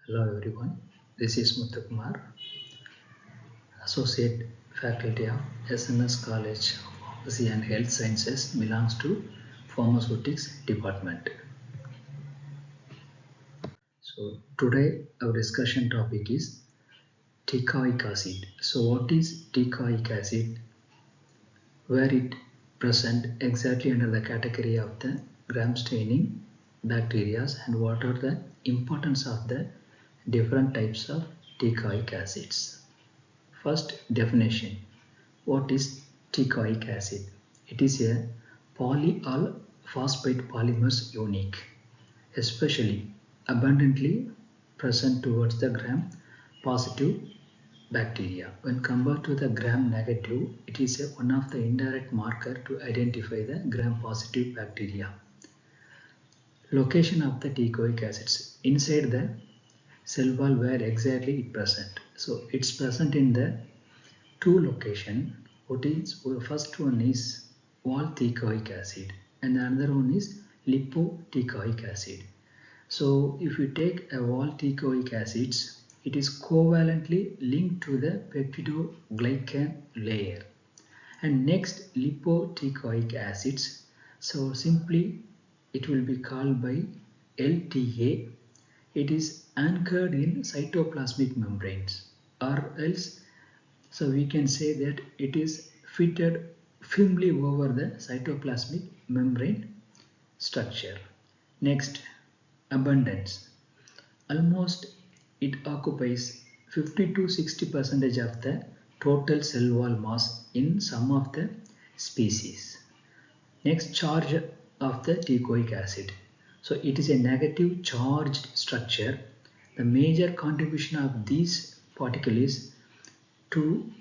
Hello everyone, this is Muthukumar, Associate Faculty of SNS College of Pharmacy and Health Sciences, belongs to Pharmaceutics Department. So today our discussion topic is teichoic acid. So what is teichoic acid? Where it present exactly under the category of the gram staining bacteria, and what are the importance of the different types of teichoic acids. First definition. What is teichoic acid? It is a polyol phosphate polymers unique, especially abundantly present towards the gram positive bacteria. When compared to the gram negative, it is one of the indirect marker to identify the gram positive bacteria. Location of the teichoic acids inside the cell wall, where exactly it present. So it's present in the two location. First one is wall.Teichoic acid and the another one is Lipoteichoic acid. So if you take a wall.Teichoic acids, it is covalently linked to the peptidoglycan layer. And next, Lipoteichoic acids, so simply it will be called by LTA. It is anchored in cytoplasmic membranes, or else so we can say that it is fitted firmly over the cytoplasmic membrane structure. Next, abundance. Almost it occupies 50 to 60% of the total cell wall mass in some of the species. Next, charge of the teichoic acid. So it is a negative charged structure. The major contribution of these particles is to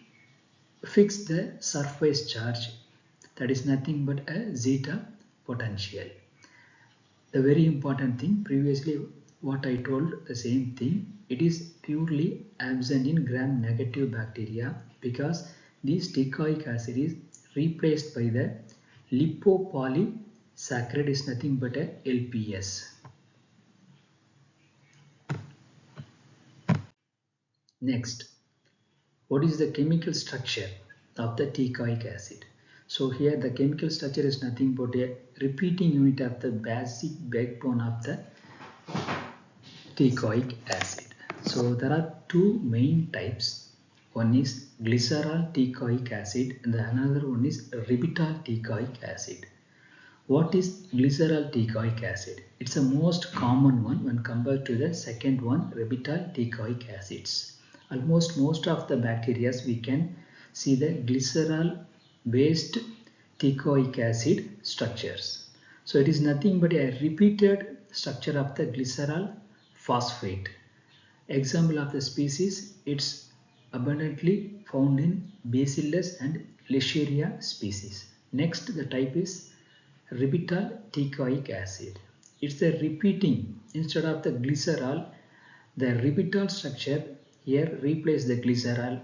fix the surface charge, that is nothing but a zeta potential. The very important thing, previously what I told, the same thing, it is purely absent in gram negative bacteria because this teichoic acid is replaced by the lipopolysaccharide, is nothing but a LPS. Next, what is the chemical structure of the teichoic acid? So here the chemical structure is nothing but a repeating unit of the basic backbone of the teichoic acid. So there are two main types. One is glycerol teichoic acid and the another one is ribitol teichoic acid. What is glycerol teichoic acid? It's the most common one when compared to the second one, ribitol teichoic acids. Almost most of the bacteria we can see the glycerol based teichoic acid structures. So it is nothing but a repeated structure of the glycerol phosphate. Example of the species, it's abundantly found in Bacillus and Listeria species. Next, the type is ribitol teichoic acid. It's a repeating, instead of the glycerol, the ribitol structure here replace the glycerol,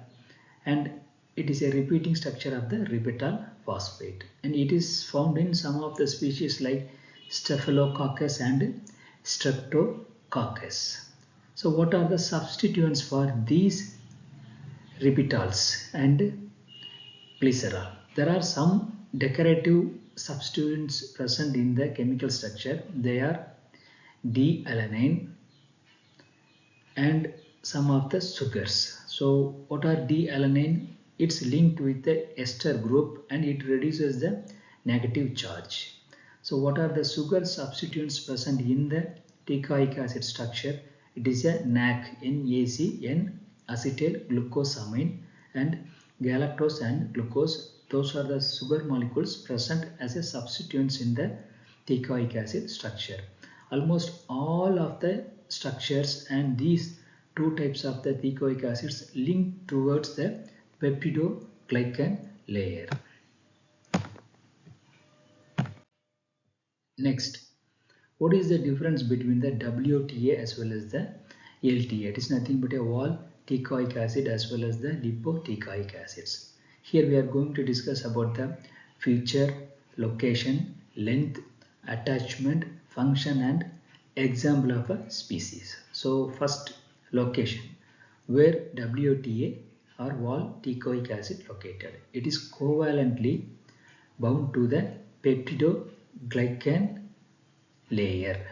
and it is a repeating structure of the ribitol phosphate, and it is found in some of the species like Staphylococcus and Streptococcus. So what are the substituents for these ribitols and glycerol? There are some decorative substituents present in the chemical structure. They are D-alanine and some of the sugars. So what are D-alanine? It's linked with the ester group and it reduces the negative charge. So what are the sugar substituents present in the teichoic acid structure? It is a NAC, N-acetyl glucosamine, and galactose and glucose. Those are the sugar molecules present as a substituents in the teichoic acid structure. Almost all of the structures and these two types of the teichoic acids link towards the peptidoglycan layer. Next, what is the difference between the WTA as well as the LTA? It is nothing but a wall.Teichoic acid as well as the Lipoteichoic acids. Here we are going to discuss about the feature, location, length, attachment, function and example of a species. So first, location where WTA or wall.Teichoic acid located. It is covalently bound to the peptidoglycan layer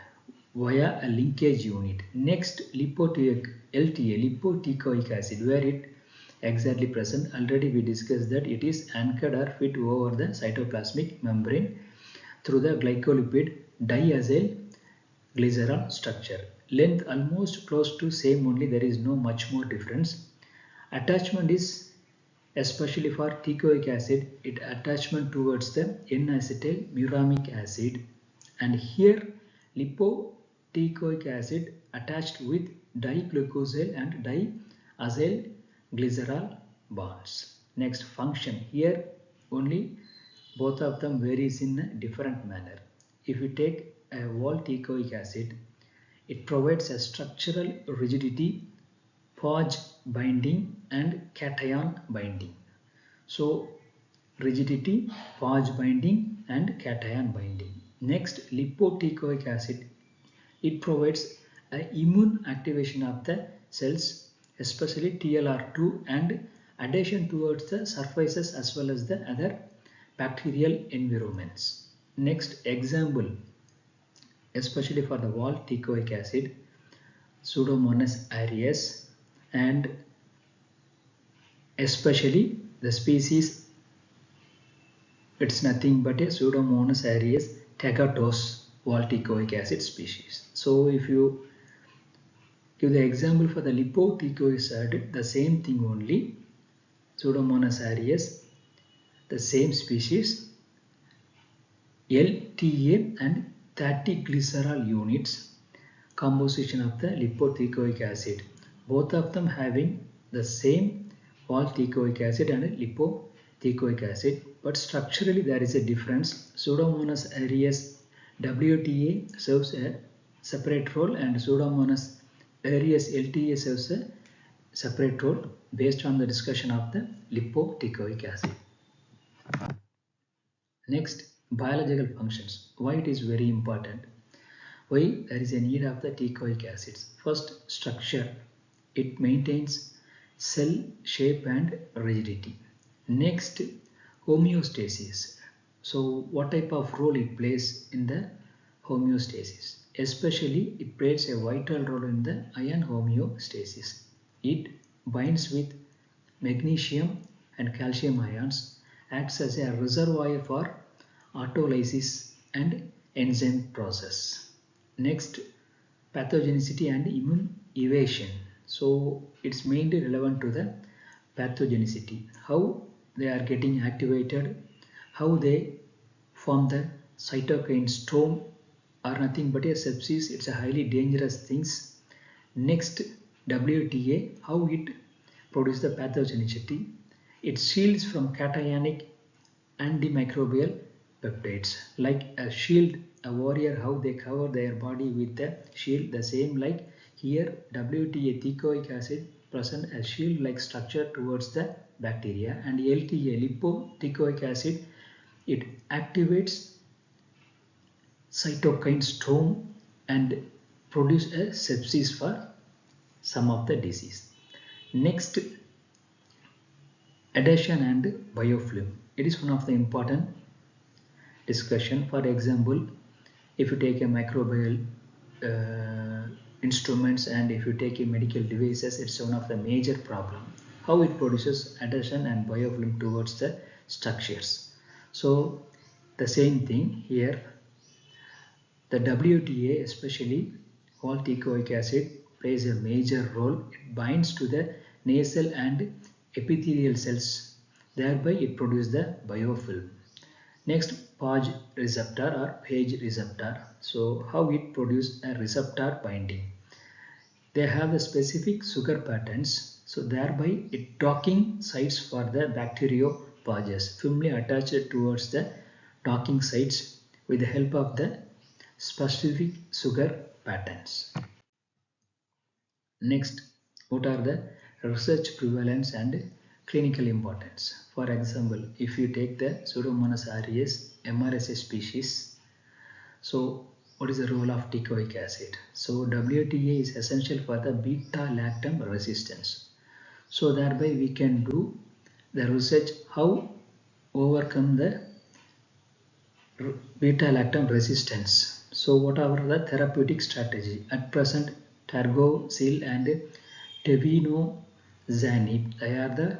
via a linkage unit. Next, lipoteichoic acid, where it exactly present. Already we discussed that it is anchored or fit over the cytoplasmic membrane through the glycolipid diacyl glycerol structure. Length almost close to same, only there is no much more difference. Attachment is, especially for teichoic acid, it attachment towards the N-acetyl muramic acid, and here lipoteichoic acid attached with diglucosyl and diacyl glycerol bonds. Next, function. Here only both of them varies in a different manner. If you take a wall.Teichoic acid, it provides a structural rigidity, Pog binding and cation binding. So rigidity, Pog binding and cation binding. Next, lipoteichoic acid, it provides an immune activation of the cells, especially TLR2, and adhesion towards the surfaces as well as the other bacterial environments. Next example, especially for the wall.Teichoic acid, Pseudomonas aureus, and especially the species, it's nothing but a Pseudomonas aureus tegatos wall.Teichoic acid species. So if you give the example for the lipoteichoic acid, the same thing only, Pseudomonas aureus, the same species, LTA and 30 glycerol units composition of the lipoteichoic acid, both of them having the same wall.Teichoic acid and lipoteichoic acid, but structurally there is a difference. Pseudomonas aureus WTA serves a separate role and Pseudomonas aureus LTA serves a separate role based on the discussion of the lipoteichoic acid. Next, biological functions. Why it is very important? Why there is a need of the teichoic acids? First, structure. It maintains cell shape and rigidity. Next, homeostasis. So what type of role it plays in the homeostasis? Especially it plays a vital role in the ion homeostasis. It binds with magnesium and calcium ions, acts as a reservoir for autolysis and enzyme process. Next, pathogenicity and immune evasion. So it's mainly relevant to the pathogenicity, how they are getting activated, how they form the cytokine storm are nothing but a sepsis. It's a highly dangerous things. Next, WTA, how it produces the pathogenicity. It shields from cationic antimicrobial peptides, like a shield, a warrior, how they cover their body with the shield. The same like here, WTA teichoic acid present a shield like structure towards the bacteria, and LTA lipoteichoic acid, it activates cytokine storm and produce a sepsis for some of the disease. Next, adhesion and biofilm. It is one of the important discussion. For example, if you take a microbial instruments and if you take a medical devices, it's one of the major problem, how it produces adhesion and biofilm towards the structures. So the same thing here, the WTA, especially wall.Teichoic acid, plays a major role. It binds to the nasal and epithelial cells, thereby it produces the biofilm. Next, Pog receptor or Page receptor. So how it produces a receptor binding? They have the specific sugar patterns, so thereby it docking sites for the bacteriophages, firmly attached towards the docking sites with the help of the specific sugar patterns. Next, what are the research prevalence and clinical importance? For example, if you take the Pseudomonas aureus MRSA species, so what is the role of teichoic acid? So WTA is essential for the beta-lactam resistance. So thereby we can do the research how overcome the beta-lactam resistance. So what are the therapeutic strategy? At present, Targocil and Tevinozanib, they are the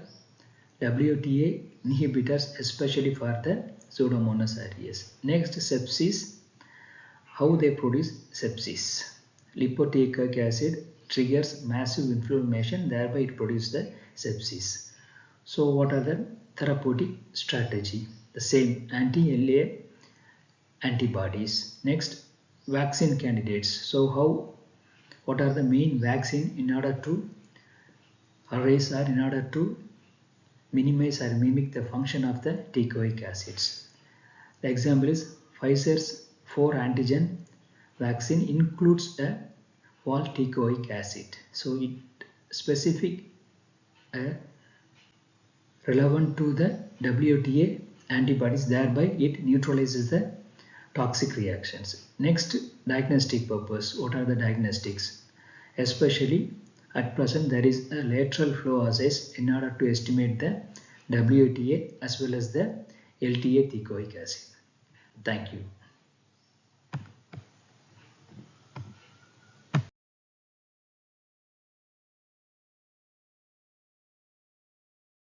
WTA inhibitors, especially for the Pseudomonas aureus. Next, sepsis. How they produce sepsis? Lipoteichoic acid triggers massive inflammation, thereby it produces the sepsis. So what are the therapeutic strategy? The same, anti-LA antibodies. Next, vaccine candidates. So what are the main vaccine in order to erase or in order to minimize or mimic the function of the teichoic acids? The example is Pfizer's 4 antigen vaccine includes a wall.Teichoic acid. So it specific relevant to the WTA antibodies, thereby it neutralizes the toxic reactions. Next, diagnostic purpose. What are the diagnostics? Especially at present there is a lateral flow assays in order to estimate the WTA as well as the LTA teichoic acid. Thank you.